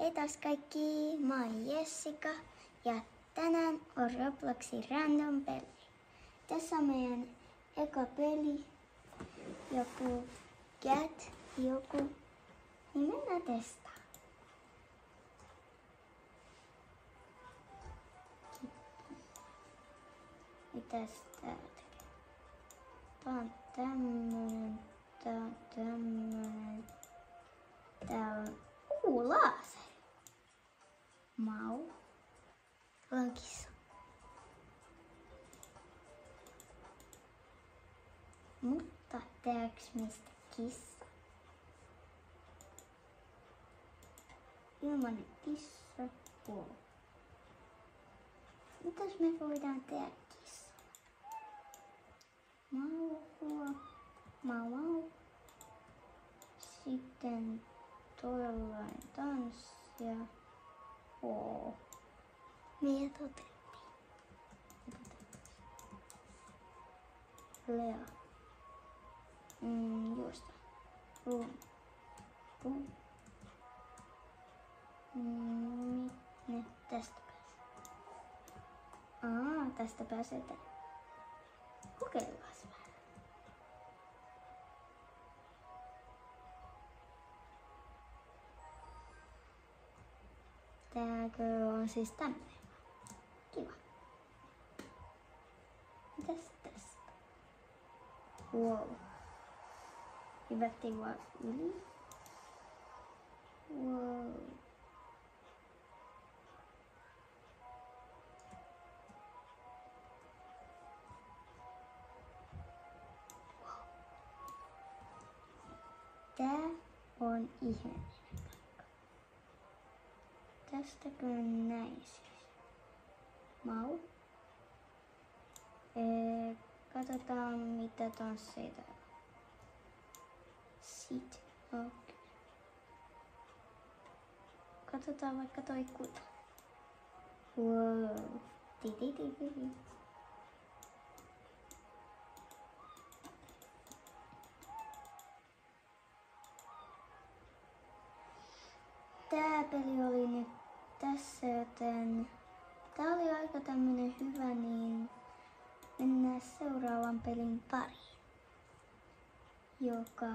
Hei taas kaikki, mä oon Jessica ja tänään on Robloxin random peli. Tässä on meidän eka peli, joku cat, niin mennään testaa. Mitäs tää tekee? Tää on tämmönen, tää on tämmönen. Tää on laaseri. Mau. Tuolla on kissa. Mutta tehdäänkö mistä kissa? Ilmanen kissa. Wow. Mitäs me voidaan tehdä kissa? Mau. Sitten tollainen tanssia. Oo. Meidän toteutti. Lea. Juosta. Ne tästä pääsee. Tästä pääsee tänne. Kokeillaan vähän. Tääkö on siis tämmönen? Kiva. Mitäs tästä? Wow. Hypättiin vaan yli. Wow. Tää on ihmeellinen paikka. Tästäkö näin siis? Mau. Katsotaan mitä tansseja täällä on. Sit. Okay. Katsotaan vaikka toi kuta. Wow. Titi. Tää peli oli nyt tässä, joten tää oli aika tämmönen hyvä, niin mennään seuraavan pelin pariin, joka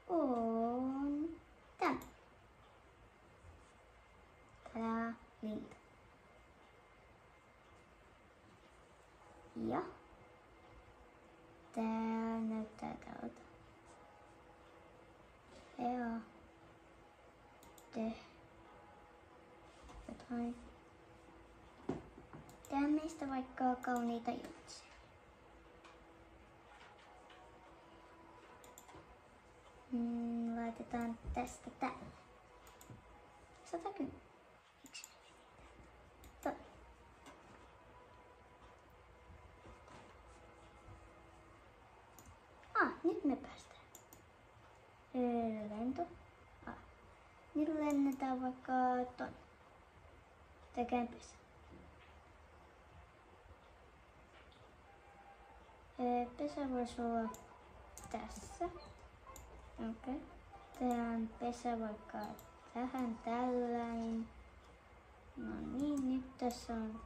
on tämä. Tää lintu. Ja tää näyttää tältä. Ja jotain. Tehdään meistä vaikka kauniita ilmatisia. Laitetaan tästä tälle. 110. Miksi me toi. Nyt me päästään. Lento. Nyt lennetään vaikka tonne. Tekään pesä. Pesä voisi olla tässä. Okei. Tehdään pesä vaikka tähän tällainen. No niin, nyt tässä on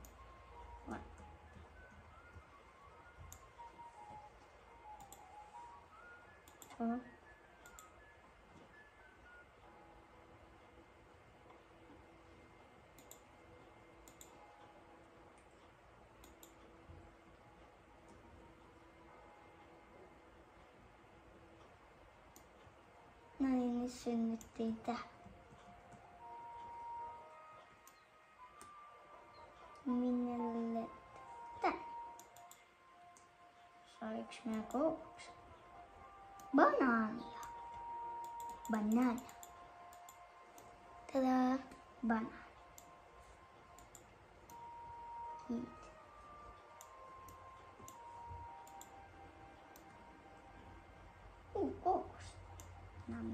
no niin, nyt synnyttiin tähän. Minne tänne? Saiks minä kouksen? Banaania. Tadaa, banaani. Eat. Kouksen. Nam.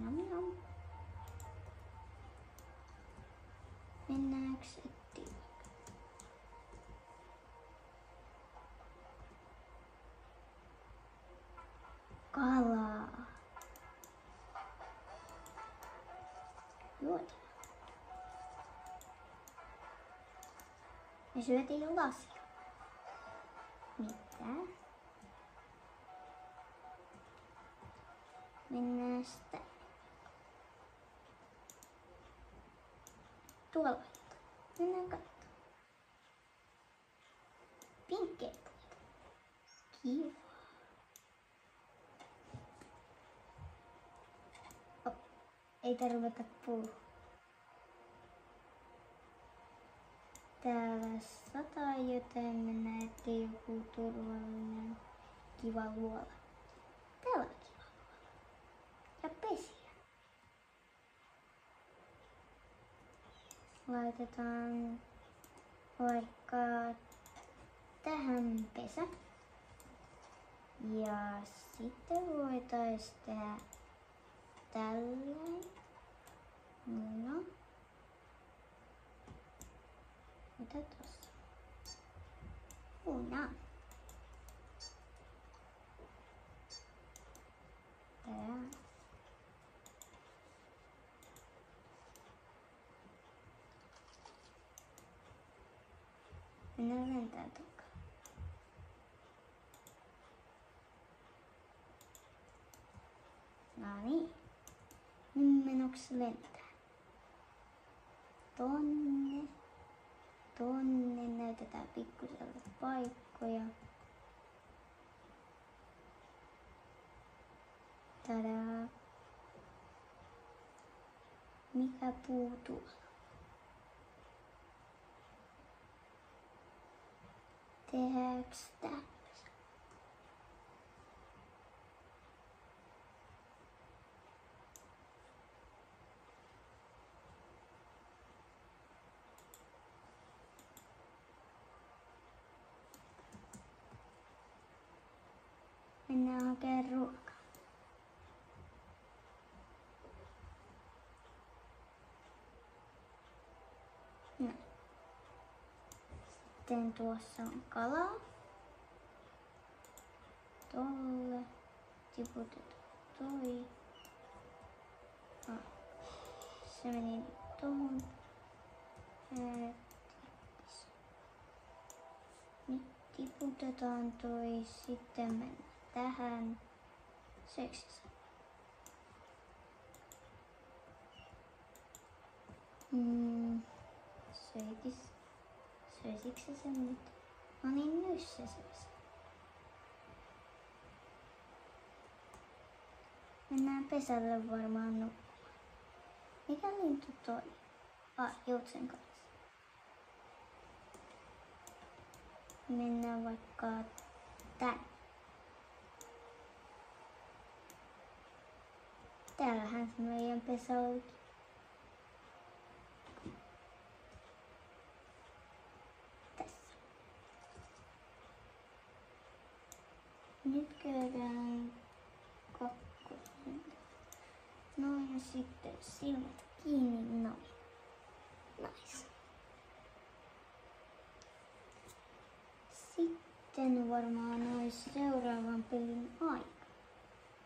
Mennäänkö ettiin? Kalaa. Juotaan. Me syötiin lasia. Mitä? Mennään sitä. Tuolla. Mennään katsomaan. Pinkkejä puita. Kiva. Oh, ei tarvita puhua. Täällä sataa, joten me näette joku turvallinen kiva luola. Täällä on kiva luola. Ja pesiä. Laitetaan vaikka tähän pesä. Ja sitten voitais tehdä tälleen. No. Mitä tossa? Una. Tää. Mennään lentää takaa. No niin. Nyt menoks lentää. Tonne. Tonne näytetään pikkuselle paikkoja. Tadaa. Mikä puu tuolla? Tehdäänkö tää? Mennään hakemaan ruokaa. No. Sitten tuossa on kalaa. Tolle. Tiputetaan toi. Se meni tohon. Nyt tiputetaan toi. Sitten mennään tähän. Seksistä. Söisikö se sen nyt? No niin, nyt se söisi. Mennään pesälle varmaan nukkumaan. Mikä lintu toi? Joutsen kanssa. Mennään vaikka tänne. Täällähän se meidän pesä olikin. Nyt käydään kakkosen. Noin ja sitten silmät kiinni. Noin. Nice. Sitten varmaan olisi seuraavan pelin aika.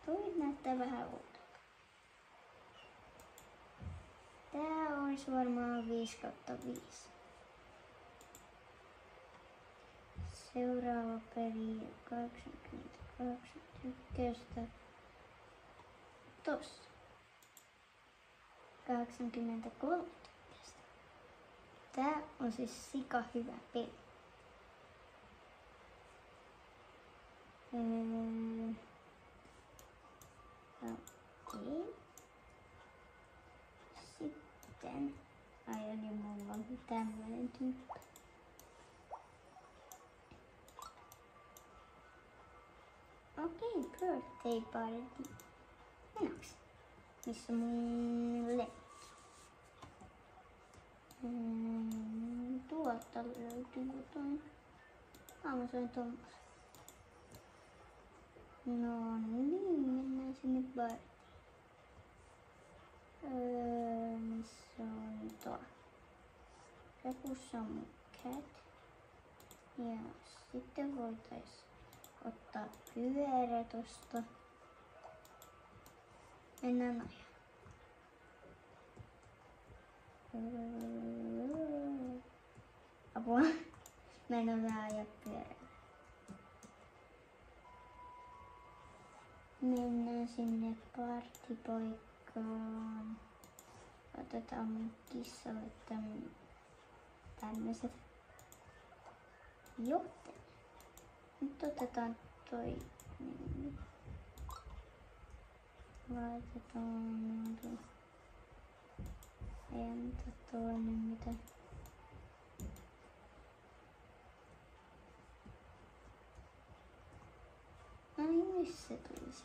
Toi näyttää vähän uutta. Tää olisi varmaan 5/5. Seuraava peli 88 tykkäystä. Tossa. 83 tykkäystä. Tää on siis sika hyvä peli. Okei. Sitten eli mulla on tämmönen tyyppi. Okei, birthday party. Mennäänkö? Missä mun lenkki? Tuolta löytyy jotain. Mä sain tommosen. No niin, mennään sinne partiin. Missä on tuo? Repussa on mun cat. Ja sitten voitais ottaa pyörä tosta. Mennään ajaa. Apua. menolla ja pyörällä. Mennään sinne partipaikkaan. Otetaan mun kissalle tämmöset. Joten nyt otetaan toi nimi. Laitetaan entä toinen mitä? Ai missä tulisi?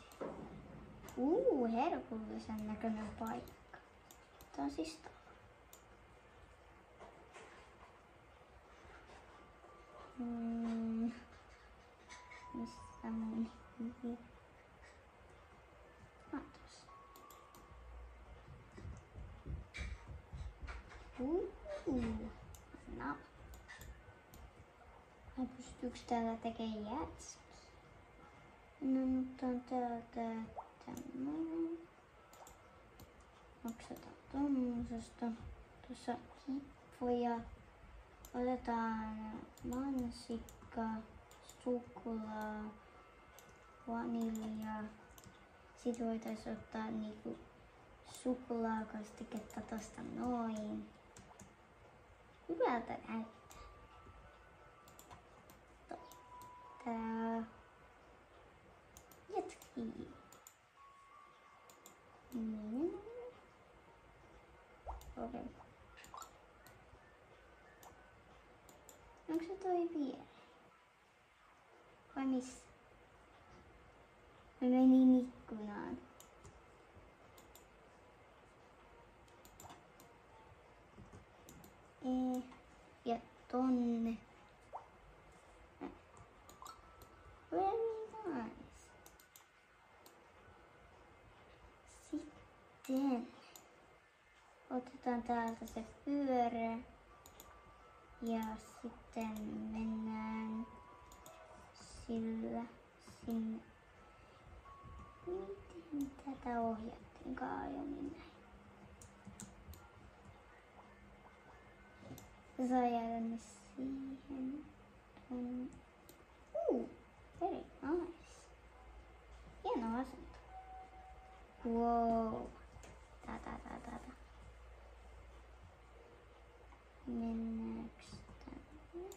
Herkullisen näköinen paikka. Tää on siis talo. Missä mun hyviä? Tossa. No. Pystyykö täällä tekemään jätskiä? No nyt on täältä tämmönen. Maksetaan tommosesta. Tuossa on hippoja. Otetaan mansikka, suklaa, vanilja. Sitten voitais ottaa niinku suklaakastiketta tosta noin. Hyvältä näyttää. Tää jätkii. Okei. Onko se toi vielä? Vai missä? Mä menin ikkunaan. Ja tonne. Very nice. Sitten otetaan täältä se pyörä. Ja sitten mennään sillä sinne. Miten tätä ohjattiinkaan aiemmin näin? Saa jäädä ne siihen. Very nice. Hieno asento. Wow. Tätä. Mennäänkö tänne?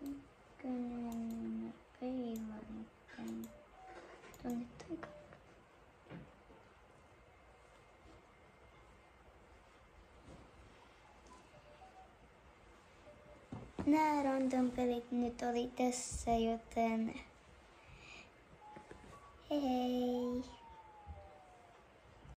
Ykkönen peilarin tänne. Tuonne taika. Nää random pelit nyt oli tässä, joten hei hei!